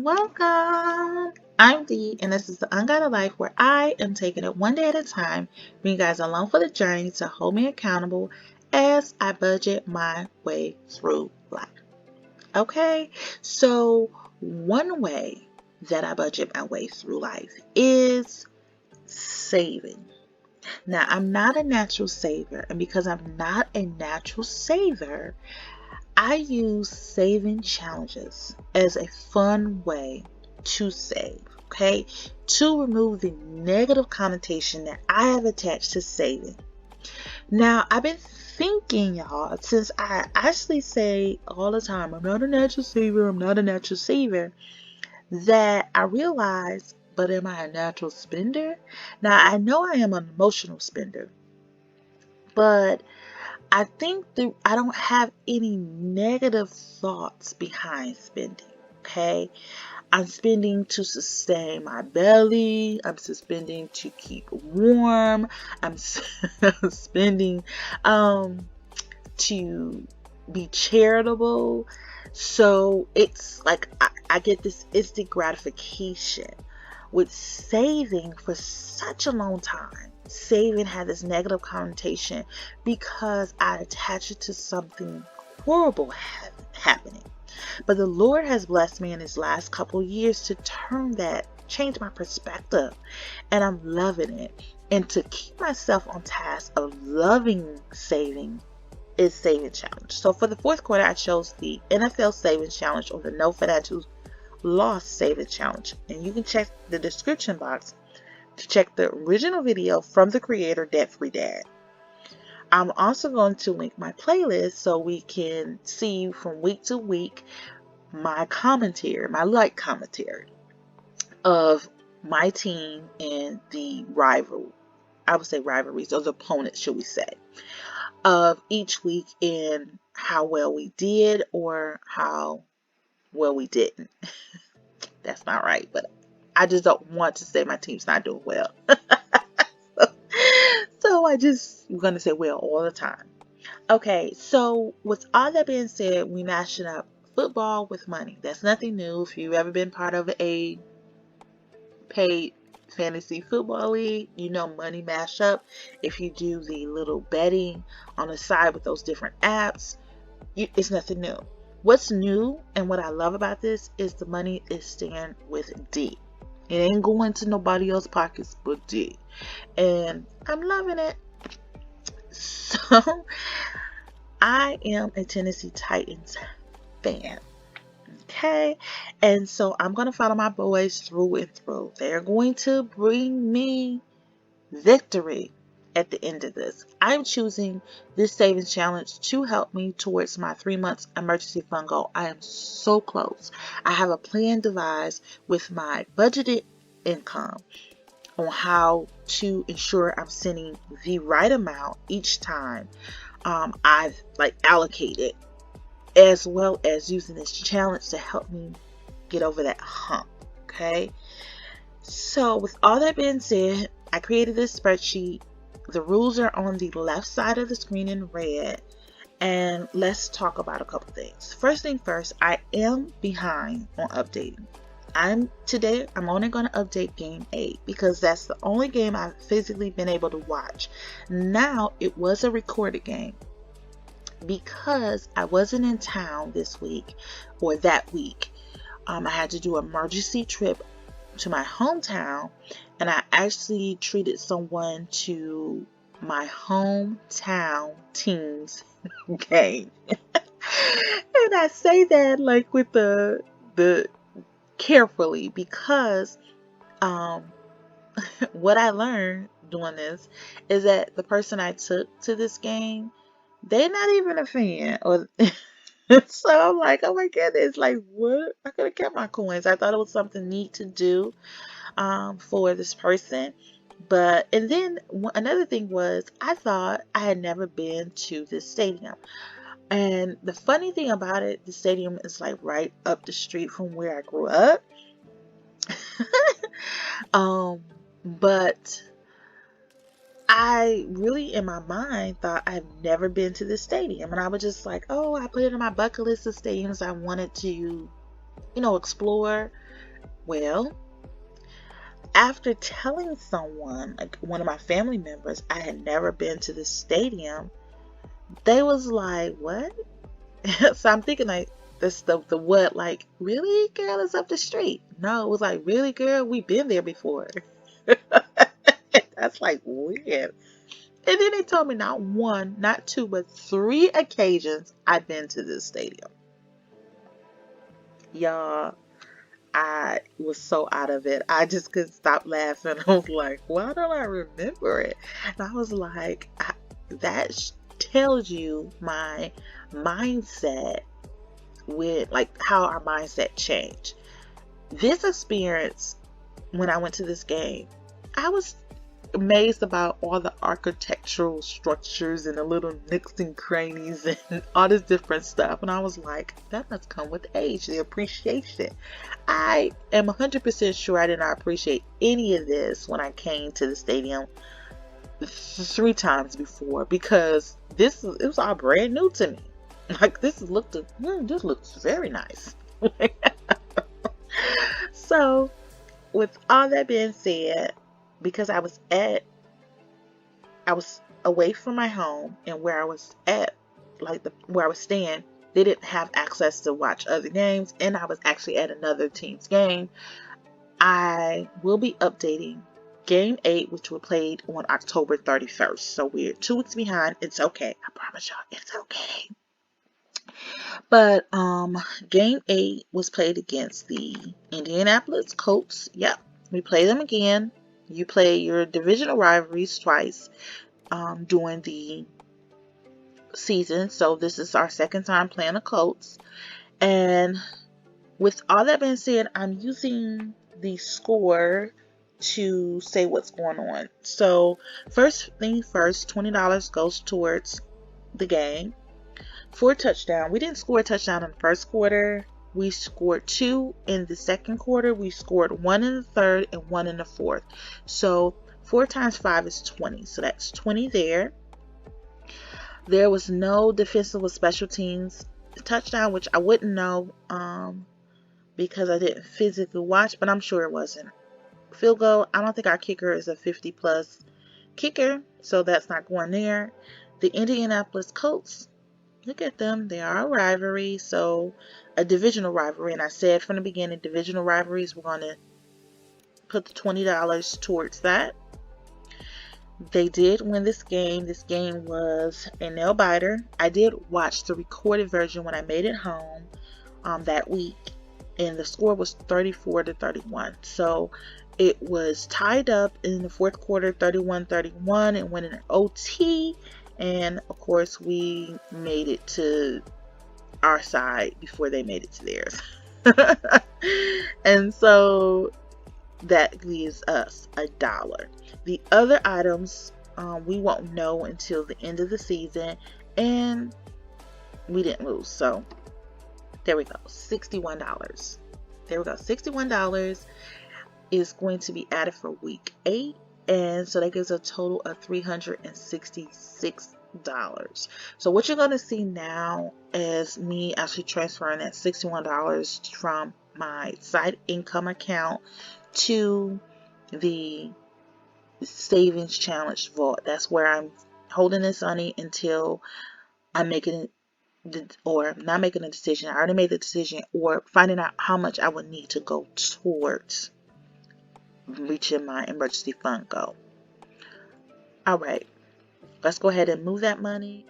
Welcome. I'm Dee, and this is the Unguided Life where I am taking it one day at a time, bringing you guys along for the journey to hold me accountable as I budget my way through life. Okay, so one way that I budget my way through life is saving. Now, I'm not a natural saver, and because I'm not a natural saver, I use saving challenges as a fun way to save, okay? To remove the negative connotation that I have attached to saving. Now, I've been thinking, y'all, since I actually say all the time, I'm not a natural saver, that I realize, but am I a natural spender? Now, I know I am an emotional spender, but I think that I don't have any negative thoughts behind spending, okay? I'm spending to sustain my belly. I'm spending to keep warm. I'm spending to be charitable. So it's like I get this instant gratification. With saving for such a long time, saving had this negative connotation because I attach it to something horrible happening. But the Lord has blessed me in His last couple years to change my perspective, and I'm loving it. And to keep myself on task of loving saving is saving challenge. So for the fourth quarter, I chose the N.F.L savings challenge or the no financial loss saving challenge, and you can check the description box to check the original video from the creator, Debt Free Dad. I'm also going to link my playlist so we can see from week to week my commentary, my light commentary of my team and the rivalries, or the opponents, should we say, of each week and how well we did or how well we didn't. That's not right, but I just don't want to say my team's not doing well. So I'm going to say well all the time. Okay, so with all that being said, we mashing up football with money. That's nothing new. If you've ever been part of a paid fantasy football league, you know money mash up. If you do the little betting on the side with those different apps, it's nothing new. What's new and what I love about this is the money is staying with D. It ain't going to nobody else's pockets but D. And I'm loving it. So, I am a Tennessee Titans fan. Okay? And so I'm going to follow my boys through and through. They're going to bring me victory at the end of this. I'm choosing this savings challenge to help me towards my 3 months emergency fund goal. I am so close. I have a plan devised with my budgeted income on how to ensure I'm sending the right amount each time I've allocated, as well as using this challenge to help me get over that hump. Okay, so with all that being said, I created this spreadsheet. The rules are on the left side of the screen in red, and let's talk about a couple things. First thing first, I am behind on updating. I'm only going to update game 8 because that's the only game I've physically been able to watch. Now, it was a recorded game because I wasn't in town this week or that week. I had to do an emergency trip to my hometown, and I actually treated someone to my hometown team's game. And I say that with the carefully because what I learned doing this is that the person I took to this game, they're not even a fan. Or so I'm like, oh my goodness, what? I could have kept my coins. I thought it was something neat to do for this person. And then another thing was, I thought I had never been to this stadium. And the funny thing about it, the stadium is right up the street from where I grew up. But I really, in my mind, thought I've never been to this stadium. And I was just I put it on my bucket list of stadiums I wanted to, explore. Well, after telling someone, like one of my family members, I had never been to this stadium, they was like, what? So I'm thinking like, this the what, like, really, girl, it's up the street. No, it was like, really, girl, we've been there before. That's like weird. And then they told me not one, not two, but three occasions I've been to this stadium. Y'all, I was so out of it. I just couldn't stop laughing. I was like, why don't I remember it? And I was like, that tells you my mindset with like how our mindset changed. This experience, when I went to this game, I was amazed about all the architectural structures and the little nooks and crannies and all this different stuff. And I was like, that must come with age, the appreciation. I am 100% sure I did not appreciate any of this when I came to the stadium 3 times before, because it was all brand new to me. Like, this looks very nice. So, with all that being said, because I was away from my home, and where I was at, like where I was staying, they didn't have access to watch other games, and I was actually at another team's game. I will be updating Game 8, which was played on October 31st. So we're 2 weeks behind. It's okay. I promise y'all, it's okay. But Game 8 was played against the Indianapolis Colts. Yep, we play them again. You play your divisional rivalries twice during the season. So this is our second time playing the Colts. And with all that being said, I'm using the score to say what's going on. So first thing first, $20 goes towards the game for a touchdown. We didn't score a touchdown in the first quarter. We scored 2 in the second quarter. We scored 1 in the third and 1 in the fourth. So 4 times 5 is 20. So that's 20 there. There was no defensive or special teams touchdown, which I wouldn't know because I didn't physically watch, but I'm sure it wasn't. Field goal, I don't think our kicker is a 50-plus kicker, so that's not going there. The Indianapolis Colts, look at them. They are a rivalry, so a divisional rivalry. And I said from the beginning, divisional rivalries, we're going to put the $20 towards that. They did win this game. This game was a nail biter. I did watch the recorded version when I made it home that week, and the score was 34-31. So it was tied up in the fourth quarter, 31-31, and went in an OT. And of course, we made it to our side before they made it to theirs. And so that leaves us $1. The other items we won't know until the end of the season, and we didn't lose. So there we go, $61. There we go, $61 is going to be added for week 8. And so that gives a total of $366. So what you're going to see now is me actually transferring that $61 from my side income account to the savings challenge vault. That's where I'm holding this money until I'm making or not making a decision. I already made the decision, or finding out how much I would need to go towards reaching my emergency fund goal. All right, let's go ahead and move that money.